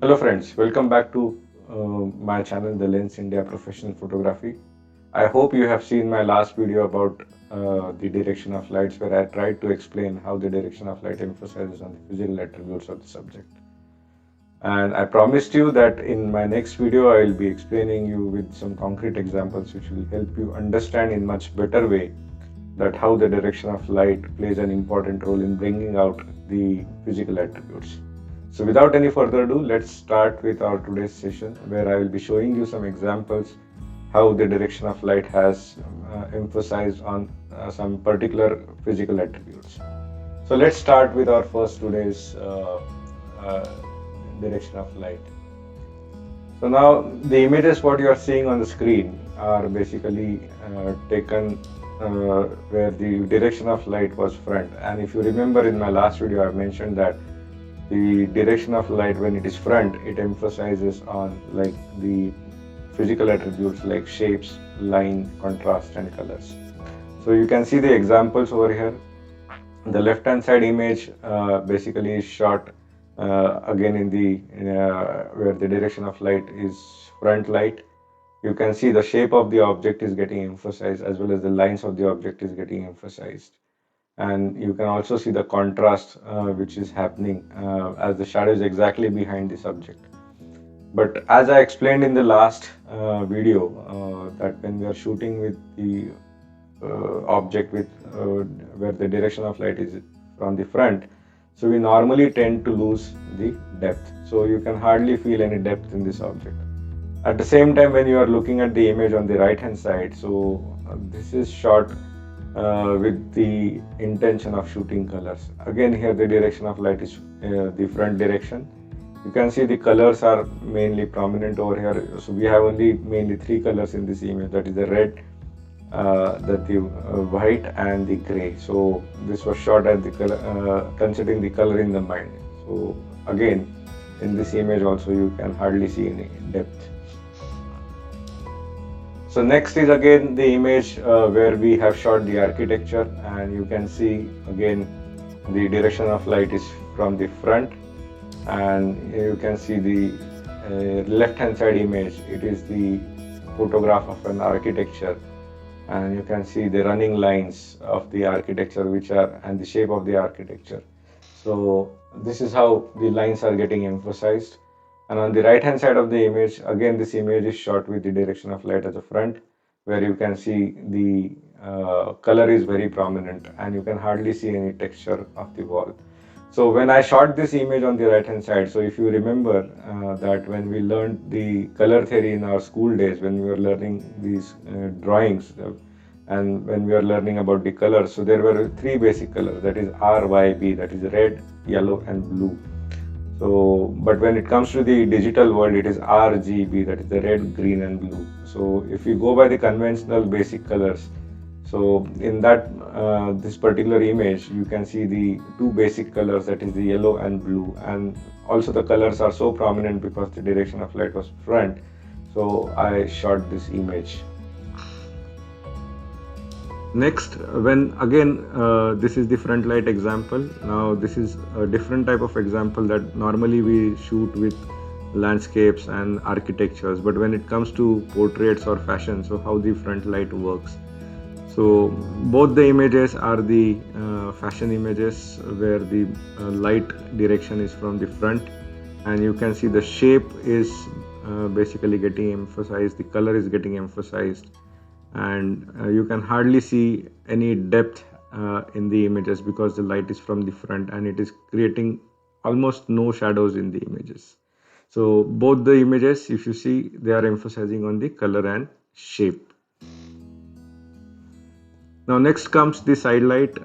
Hello friends, welcome back to my channel, The Lens India Professional Photography. I hope you have seen my last video about the direction of lights, where I tried to explain how the direction of light emphasizes on the physical attributes of the subject. And I promised you that in my next video I will be explaining you with some concrete examples which will help you understand in much better way that how the direction of light plays an important role in bringing out the physical attributes. So without any further ado, let's start with our today's session, where I will be showing you some examples how the direction of light has emphasized on some particular physical attributes. So let's start with our first today's uh, direction of light. So now the images what you are seeing on the screen are basically taken where the direction of light was front. And if you remember in my last video, I mentioned that the direction of light when it is front, it emphasizes on like the physical attributes like shapes, line, contrast, and colors. So you can see the examples over here. The left hand side image basically is shot again in the where the direction of light is front light. You can see the shape of the object is getting emphasized, as well as the lines of the object is getting emphasized. And you can also see the contrast which is happening as the shadow is exactly behind the subject. But as I explained in the last video, that when we are shooting with the object with where the direction of light is from the front, so we normally tend to lose the depth. So you can hardly feel any depth in this object. At the same time, when you are looking at the image on the right hand side, so this is shot with the intention of shooting colors. Again, here the direction of light is the front direction. You can see the colors are mainly prominent over here. So we have only mainly three colors in this image, that is the red, the white, and the gray. So this was shot at the color, considering the color in the mind. So again, in this image also you can hardly see any depth. So next is again the image where we have shot the architecture, and you can see again the direction of light is from the front, and you can see the left hand side image. It is the photograph of an architecture, and you can see the running lines of the architecture which are and the shape of the architecture. So this is how the lines are getting emphasized. And on the right hand side of the image, again this image is shot with the direction of light at the front, where you can see the color is very prominent and you can hardly see any texture of the wall. So when I shot this image on the right hand side, so if you remember that when we learned the color theory in our school days, when we were learning these drawings and when we are learning about the colors, so there were three basic colors, that is RYB, that is red, yellow, and blue. So, but when it comes to the digital world, it is RGB, that is the red, green, and blue. So, if you go by the conventional basic colors, so in that this particular image, you can see the two basic colors, that is the yellow and blue, and also the colors are so prominent because the direction of light was front. So, I shot this image. Next, when again this is the front light example. Now this is a different type of example that normally we shoot with landscapes and architectures, but when it comes to portraits or fashion, so how the front light works. So both the images are the fashion images where the light direction is from the front, and you can see the shape is basically getting emphasized, the color is getting emphasized, and you can hardly see any depth in the images because the light is from the front and it is creating almost no shadows in the images. So both the images, if you see, they are emphasizing on the color and shape. Now next comes the side light.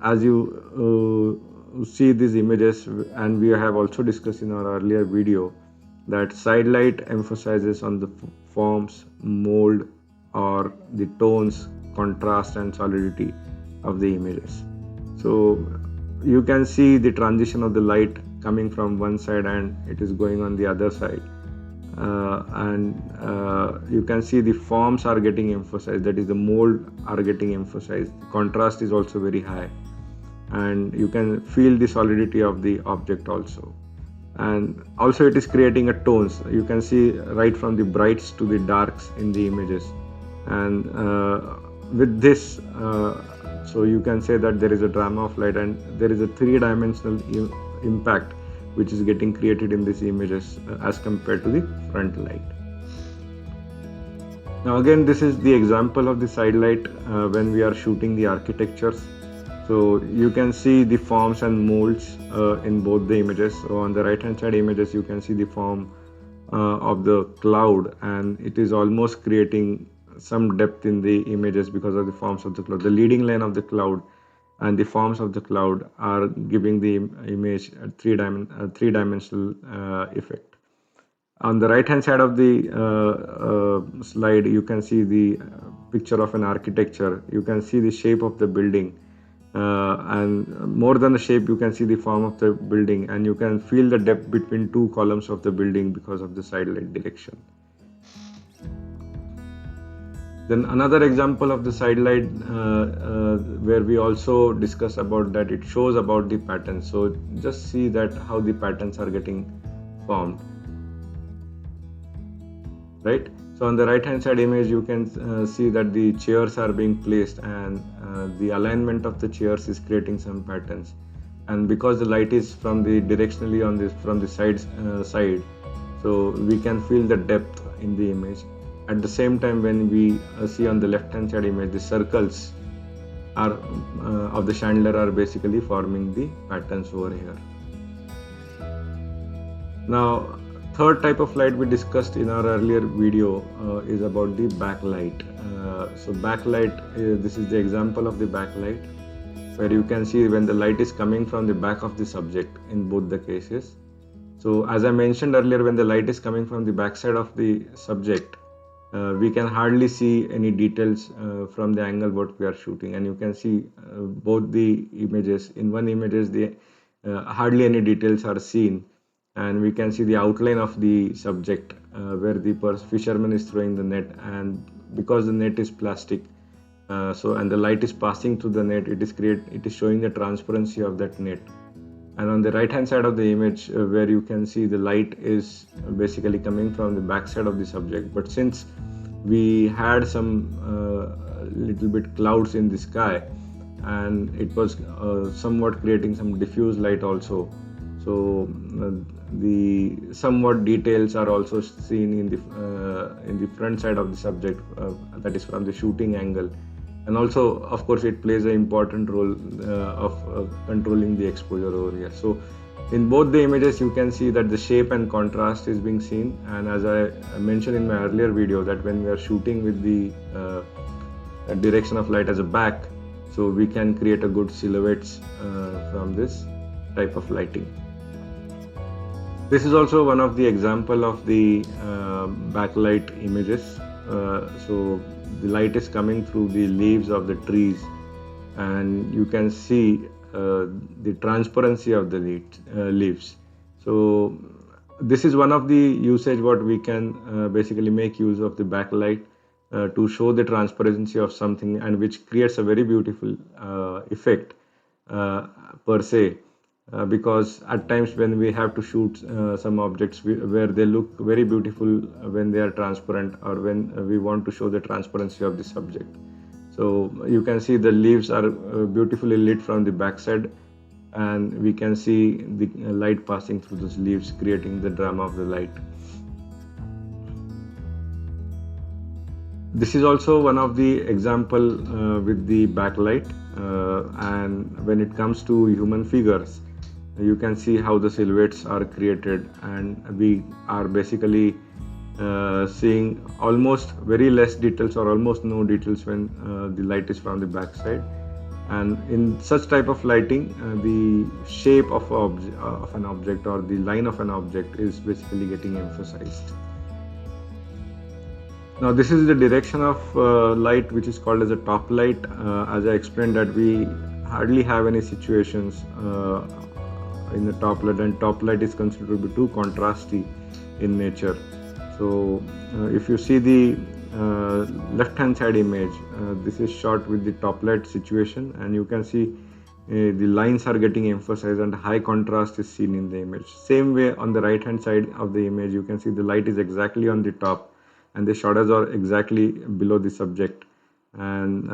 As you see these images, and we have also discussed in our earlier video, that side light emphasizes on the forms, mold, or the tones, contrast, and solidity of the images. So you can see the transition of the light coming from one side and it is going on the other side, and you can see the forms are getting emphasized, that is the mold are getting emphasized. Contrast is also very high, and you can feel the solidity of the object also. and also it is creating a tones. You can see right from the brights to the darks in the images, and with this so you can say that there is a drama of light, and there is a three-dimensional impact which is getting created in these images as compared to the front light. Now again, this is the example of the side light when we are shooting the architectures. So you can see the forms and molds in both the images. So on the right hand side images, you can see the form of the cloud, and it is almost creating some depth in the images because of the forms of the cloud. The leading line of the cloud and the forms of the cloud are giving the image a three-dimensional effect. On the right hand side of the slide, you can see the picture of an architecture. You can see the shape of the building, and more than the shape, you can see the form of the building, and you can feel the depth between two columns of the building because of the side light direction. Then another example of the side light where we also discuss about that, it shows about the patterns. So just see that how the patterns are getting formed, right? So on the right hand side image, you can see that the chairs are being placed, and the alignment of the chairs is creating some patterns. And because the light is from the directionally on this from the side, so we can feel the depth in the image. At the same time, when we see on the left hand side image, the circles are of the chandelier are basically forming the patterns over here. Now, third type of light we discussed in our earlier video is about the backlight. So backlight, this is the example of the backlight, where you can see when the light is coming from the back of the subject in both the cases. So as I mentioned earlier, when the light is coming from the back side of the subject, we can hardly see any details from the angle what we are shooting, and you can see both the images. In one images, the hardly any details are seen, and we can see the outline of the subject where the fisherman is throwing the net, and because the net is plastic, and the light is passing through the net, it is showing the transparency of that net. And on the right hand side of the image, where you can see the light is basically coming from the back side of the subject, but since we had some little bit clouds in the sky, and it was somewhat creating some diffuse light also, so the somewhat details are also seen in the front side of the subject, that is from the shooting angle. And also, of course, it plays an important role of controlling the exposure over here. So in both the images, you can see that the shape and contrast is being seen. And as I mentioned in my earlier video, that when we are shooting with the direction of light as a back, so we can create a good silhouettes from this type of lighting. This is also one of the example of the backlight images. So the light is coming through the leaves of the trees, and you can see the transparency of the leaves. So this is one of the usage what we can basically make use of the backlight to show the transparency of something, and which creates a very beautiful effect per se. Because at times when we have to shoot some objects where they look very beautiful when they are transparent, or when we want to show the transparency of the subject. So you can see the leaves are beautifully lit from the backside, and we can see the light passing through those leaves, creating the drama of the light. This is also one of the example with the backlight, and when it comes to human figures, you can see how the silhouettes are created, and we are basically seeing almost very less details or almost no details when the light is from the back side. And in such type of lighting, the shape of an object or the line of an object is basically getting emphasized. Now this is the direction of light, which is called as a top light. As I explained, that we hardly have any situations in the top light, and top light is considered to be too contrasty in nature. So if you see the left hand side image, this is shot with the top light situation, and you can see the lines are getting emphasized and high contrast is seen in the image. Same way on the right hand side of the image, you can see the light is exactly on the top and the shadows are exactly below the subject. And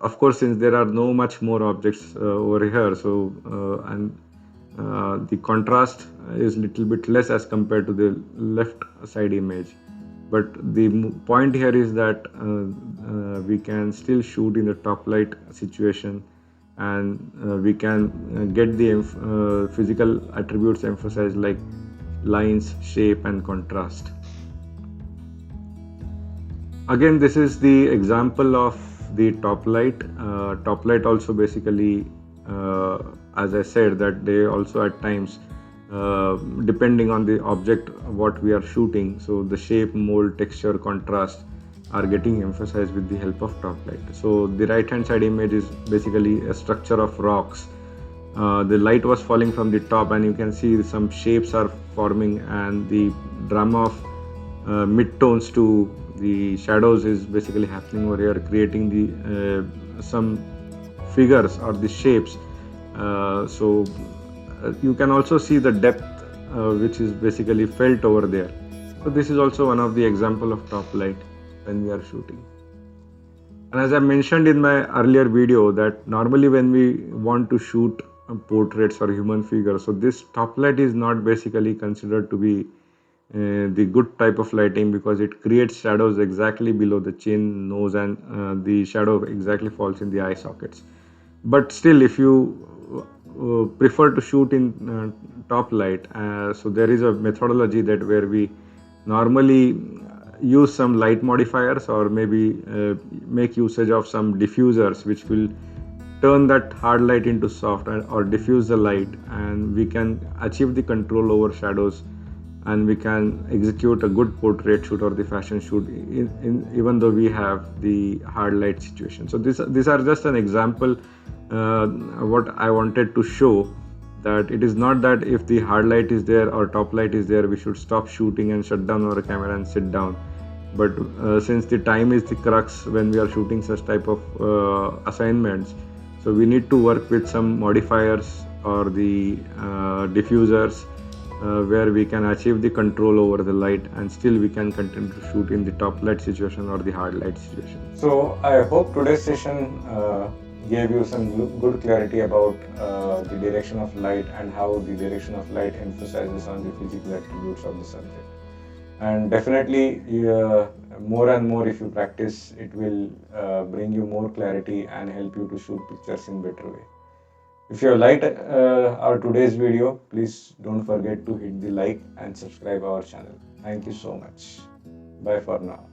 of course, since there are no much more objects over here, so the contrast is little bit less as compared to the left side image. But the point here is that we can still shoot in the top light situation, and we can get the physical attributes emphasized like lines, shape and contrast. Again, this is the example of the top light. Top light also basically, as I said, that they also at times, depending on the object what we are shooting, so the shape, mold, texture, contrast are getting emphasized with the help of top light. So the right hand side image is basically a structure of rocks. The light was falling from the top and you can see some shapes are forming, and the drama of mid-tones to the shadows is basically happening over here, creating the some figures or the shapes. So you can also see the depth which is basically felt over there. So this is also one of the example of top light when we are shooting. And as I mentioned in my earlier video, that normally when we want to shoot portraits or human figures, so this top light is not basically considered to be the good type of lighting, because it creates shadows exactly below the chin, nose, and the shadow exactly falls in the eye sockets. But still, if you prefer to shoot in top light, so there is a methodology that where we normally use some light modifiers, or maybe make usage of some diffusers which will turn that hard light into soft, or diffuse the light, and we can achieve the control over shadows, and we can execute a good portrait shoot or the fashion shoot even though we have the hard light situation. So these are just an example what I wanted to show, that it is not that if the hard light is there or top light is there, we should stop shooting and shut down our camera and sit down. But since the time is the crux when we are shooting such type of assignments, so we need to work with some modifiers or the diffusers where we can achieve the control over the light, and still we can continue to shoot in the top light situation or the hard light situation. So I hope today's session gave you some good clarity about the direction of light and how the direction of light emphasizes on the physical attributes of the subject. And definitely more and more if you practice, it will bring you more clarity and help you to shoot pictures in better way. If you have liked our today's video, please don't forget to hit the like and subscribe our channel. Thank you so much. Bye for now.